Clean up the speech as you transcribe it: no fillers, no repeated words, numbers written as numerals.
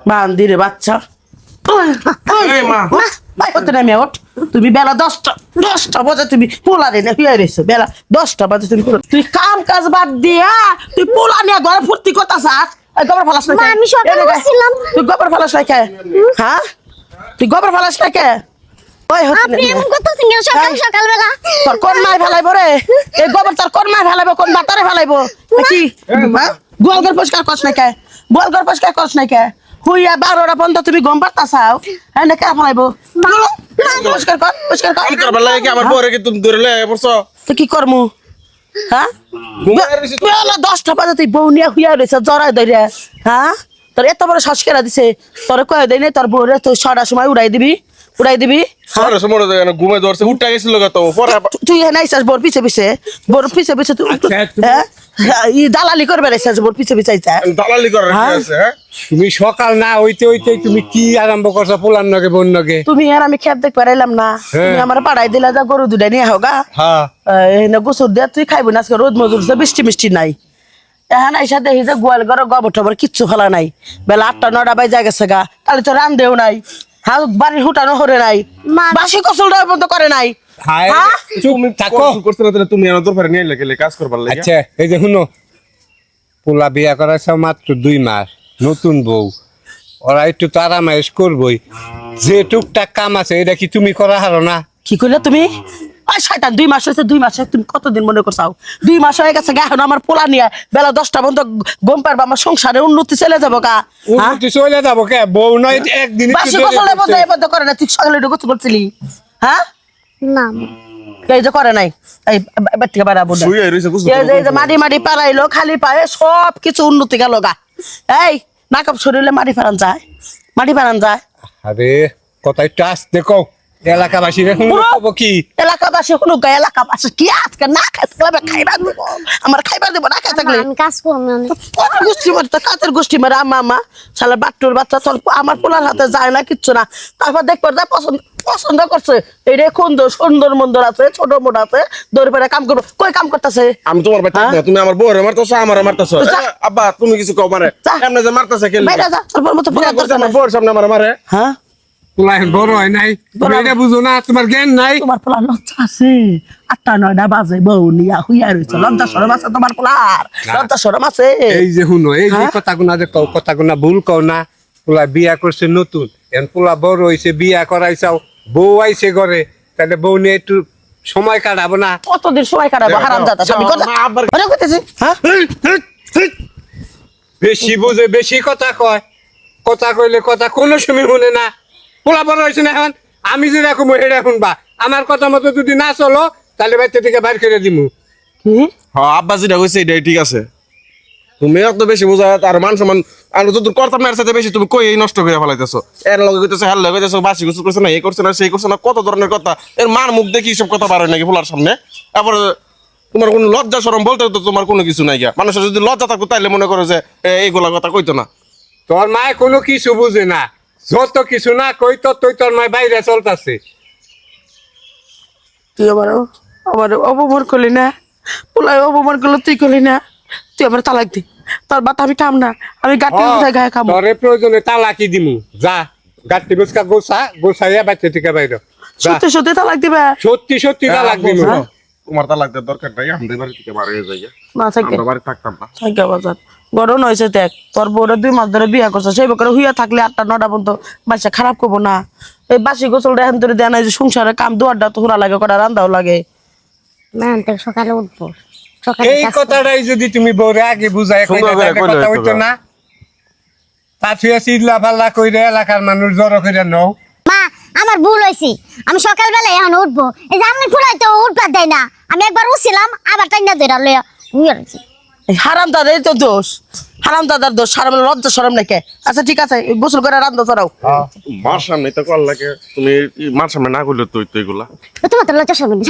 বান্দিরে বাচ্চা তুমি বেলা 10টা বাজে তুমি পোলা রে না রেছো বেলা 10টা বাজে তুমি তুই কাম কাজ বাদ দিয়া তুই পোলা নিয়ে ঘরে ফুর্তি করতাছ গোবর ফালাস না আমি সকালে বসছিলাম তুই গোবর ফালাস না কে হ্যাঁ তুই গোবর ফালাস না কে ওই আপনি এমন করতেছেন কেন সকাল বেলা তোর কোন মাই ফেলাইবো রে এই গোবর তোর কোন মাই ফেলাইবো কোন বাতারে ফেলাইবো কি গোয়ালঘর পরিষ্কার করছ না কে গোয়ালঘর পরিষ্কার করছ না কে হুইয়া 12টা পর্যন্ত তুমি গম পারতাছাও হ্যাঁ না কে ফেলাইবো পরিষ্কার কর কি করবার লাগে কি আমার বউরে কি তুমি ধরে লয়ে পড়ছো তো কি করমু হ্যাঁ বেলা 10টা বাজে তুই বউ নিয়ে হুইয়া রয়েছে জড়াই ধরে হ্যাঁ তোর এত বড় শ্বাস কেরা দিছে তোর কয়ে দেয় তোর বউরে তুই 6টার সময় উড়াই দিবি সারা সময় ঘুমে ধরছে উঠা গেছিল তো পরে তুই হ্যাঁ নাইছিস বোর পিছে তুই হ্যাঁ ই দালালি করবে নাইছিস বোর পিছে আইছা দালালি করার কি আছে হ্যাঁ তুমি সকাল না হইতে তুমি কি আরম্ভ করছো পোলার নগে বোন নগে তুমি আর আমি খেপ দেখ পারাইলাম না তুমি আমার পাড়াই দিলা যা গরু দুটা নিয়ে হোগা হ্যাঁ এই না গোসল দিয়া তুই খাইবি না আজকে রোদ মজুর বৃষ্টি মিষ্টি নাই এখন আইসা দেখি যে গোয়াল ঘর গোবর টবর কিচ্ছু ফেলা নাই বেলা 8টা 9টা বাজে গেছে গা তাহলে তো রান্ধেও নাই হ্যাঁ বাড়ির হুটানো হরে নাই বাসি গোসল বন্ধ করে নাই চুপ থাকো করছ না তুমি আমার দরবারে নিয়ে গেলে কাজ করবার লাগে আচ্ছা এই যে শুনো পোলা বিয়া করাছে মাত্র 2 মাস নতুন বউ ওরা একটু তো আরামাইশ করবই যে টুকটাক কাম আছে এটা কি তুমি করা হারো না কি কইলা তুমি আই শয়তান 2 মাস হইছে 2 মাসে তুমি কতদিন মনে করছাও 2 মাস হয়ে গেছে এখন আমার পোলা নিয়ে বেলা 10টা পর্যন্ত গম পারবা আমার সংসারে উন্নতি চলে যাবো কা উন্নতি চলে যাবো কে বউ নয় একদিন বাসি গোসলের বন্ধ করে না তুই সকালে একটু গোসল করছিলি হ্যাঁ না এই যে করে নাই এই বাচ্চা বাড়াবো না শুয়ে রইছে কুছ এই যে মাটি পারাইলো খালি পায়ে সব কিছু উন্নতি গেল গা এই নাকাপ শরীরে মাটি ফারান যায় আরে কথা একটু আসতে কও এলাকাবাসী কব কি এলাকাবাসী কোনো এলাকাবাসী কি আজকে না খাইতে খাইবার দেব আমার খাইবার দেব না খাইতে থাকলে আমি কাজ করব না গোষ্ঠী মারে তো কাতের গোষ্ঠী মারে আমা শালা বাট্টুর বাচ্চা তোর আমার পোলার হাতে যায় না কিচ্ছু না তারপর দেখবার যা পছন্দ করছে এই রে সুন্দর মন্দর আছে ছোট মোট আছে দৌড়ে পড়ে কাম করবো কই কাম করতেছে আমি তোমার ভাই থাকবো তুমি আমার বউরে মারতাছো আমারে মারতাছো আব্বা তুমি কিছু কও মারে এমনে যে মারতাছে কেন বাইরে যা তোর মতো পোলা করতে আমার বউর সামনে আমারে মারে হ্যাঁ পোলা বড় হয় নাই তুমি এটা বুঝো না তোমার জ্ঞান নাই তোমার পোলা লজ্জা আছে 8টা 9টা বাজে বউ নিয়া হুইয়া রয়েছে লজ্জা শরম আছে তোমার পোলার লজ্জা শরম আছে এই যে শুনো এই যে কথাগুনা যে কও কথাগুনা ভুল কও না পোলা বিয়া করছে নতুন এখন পোলা বড় হইছে বিয়া করাইছাও বউ আইছে ঘরে তাহলে বউ নিয়ে একটু সময় কাটাবো না কতদিন সময় কাটাবো হারামজাদা স্বামী কথা আরে কইতেছি হ্যাঁ বেশি বুঝে বেশি কথা কয় কথা কইলে কথা কোনো সময় শুনে না পোলা বড় হয়েছে না এখন আমি যে রকম হেডে শুনবা আমার কথা মতো যদি না চলো তাহলে বাড়িতে থেকে বাইর করে দিমু কি হ্যাঁ আব্বা যেটা কইছে এটাই ঠিক আছে তুমি এত বেশি বোঝা আর মান সম্মান আর যদি করতাম না এর সাথে বেশি তুমি কই নষ্ট করে ফেলাইতেছো এর লগে কইতেছো হেল লগে কইতেছো বাসি কিছু করছ না এই করছ না সেই করছ না কত ধরনের কথা এর মান মুখ দেখি সব কথা বার হয় নাকি ফুলার সামনে তারপর তোমার কোনো লজ্জা শরম বলতে তো তোমার কোনো কিছু নাই গা মানুষের যদি লজ্জা থাকতো তাইলে মনে করো যে এইগুলা কথা কইতো না তোর মায় কোনো কিছু বুঝে না যত কিছু না কইতো তুই তোর মায় বাইরে চলতাছে তুই আমার অপমান করলি না পোলায় অপমান করলো তুই করলি না তুই আমার তালাক দি তোর বাতা আমি খাম না আমি গাঁটি গায়ে খাবো তোরে প্রয়োজনে তালাকি দিমু যা গাঁটি বুঝকা গোসাইয়া বাচ্চা থেকে বাইরে সত্যি তালাক দিবা সত্যি তালাক দিমু তোমার তালাক দেওয়ার দরকার নাই আমাদের বাড়ি থেকে বার হয়ে যাই না থাকে আমরা বাড়ি থাকতাম না থাকে বাজার গরম হয়েছে দেখ তোর বউরে 2 মাস ধরে বিয়া করছে সেই বকরে হুইয়া থাকলে 8টা 9টা পর্যন্ত বাচ্চা খারাপ করবো না এই বাসি গোসলটা এখন তোর দেয় না যে সংসারে কাম দুয়ারটা তো হুরা লাগে কটা রান্দাও লাগে না তো সকালে উঠবো এই কথাটাই যদি তুমি বউরে আগে বুঝাই কথা হইতো না তাছাড়া চিল্লা পাল্লা কইরে এলাকার মানুষ জড়ো করে নাও মা আমার ভুল হইছে আমি সকালবেলা এখন উঠবো এই যে আমি ফুলাই তো উঠবার দেয় না আমি একবার উঠছিলাম আবার টাইনা ধরে লইয়া হুইয়া রইছি হারামদাদের তো দোষ হারামদাদার দোষ হারাম লজ্জা শরম নাকি আচ্ছা ঠিক আছে গোসল করে রান্না চড়াও মার সামনে তো কল লাগে তুমি মার সামনে না করলে তুই তো এগুলা তোমার তো লজ্জা শরম